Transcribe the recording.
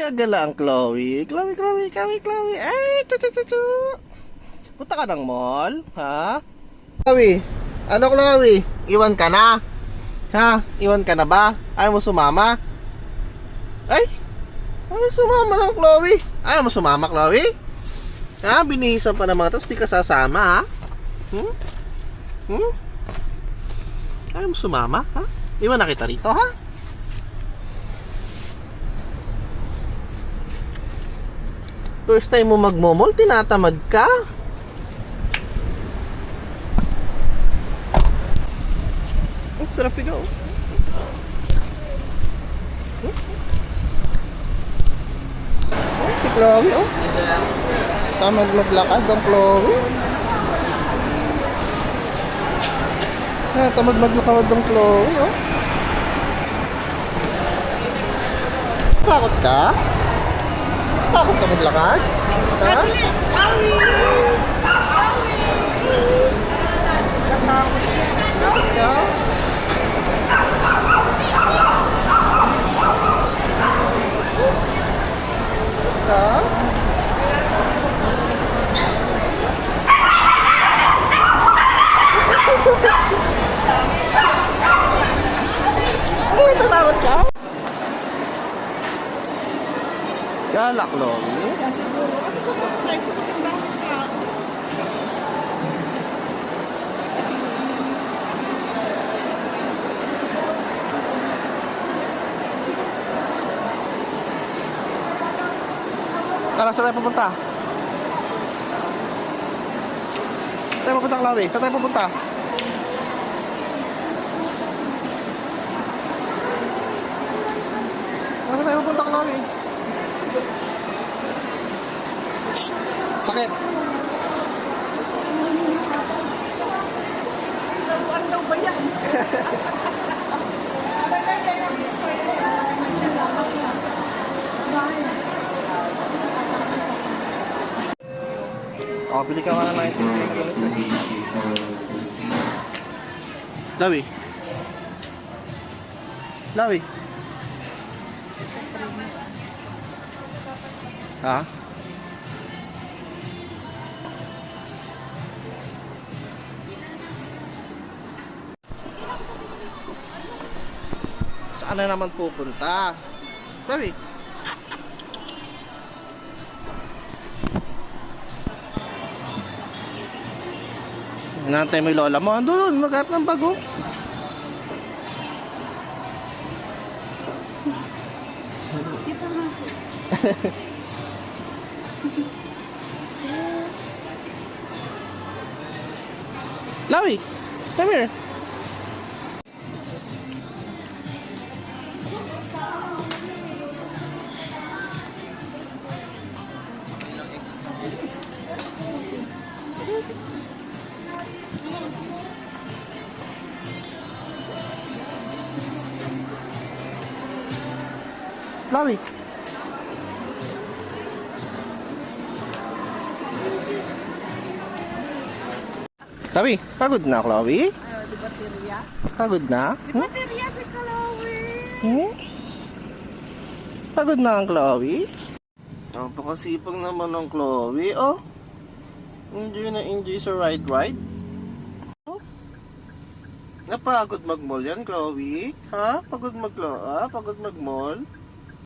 Gagala ang Chloe. Chloe. Ay, tu. Punta ka ng mall, ha? Chloe, ano Chloe? Iwan ka na? Ha? Iwan ka na ba? Ayaw mo sumama? Ay, ayaw sumama lang Chloe. Ayaw mo sumama Chloe? Ha? Binihisan pa ng mga tapos di ka sasama, ha? Ayaw mo sumama, ha? Iwan na kita rito, ha? First time mo magmomol, tinatamad ka? Ang sarap ikaw. Si Chloe, oh. Tamad maglakad ang Chloe. Tamad maglakad ang Chloe, oh. Takot ka? Takot ka maglakad? Ha? Takot ka? Ay, tatakot ka? Galak, Chloe. Siguro, ano ko ba? Ay, pupunta ka. Tara, saan tayo pupunta? Saan tayo pupunta, Chloe? Saan tayo pupunta? Saan tayo pupunta, Chloe? Sakit. Ano daw ba yan? Oh, bili ka na ng 19. Chloe. Chloe. Ha? Saan na naman pupunta? Chloe. Hinantay mo yung lola mo. Doon, maghanap ng bago. Chloe, come here. Chloe. Chloe, pagod na Chloe? Di baterya? Pagod na? Di baterya si Chloe. Pagod na ang Chloe? Napakasipag naman ng Chloe, oh. Enjoy na enjoy sa ride. Oh. Napagod mag-mall yan, Chloe? Ha? Pagod mag-mall?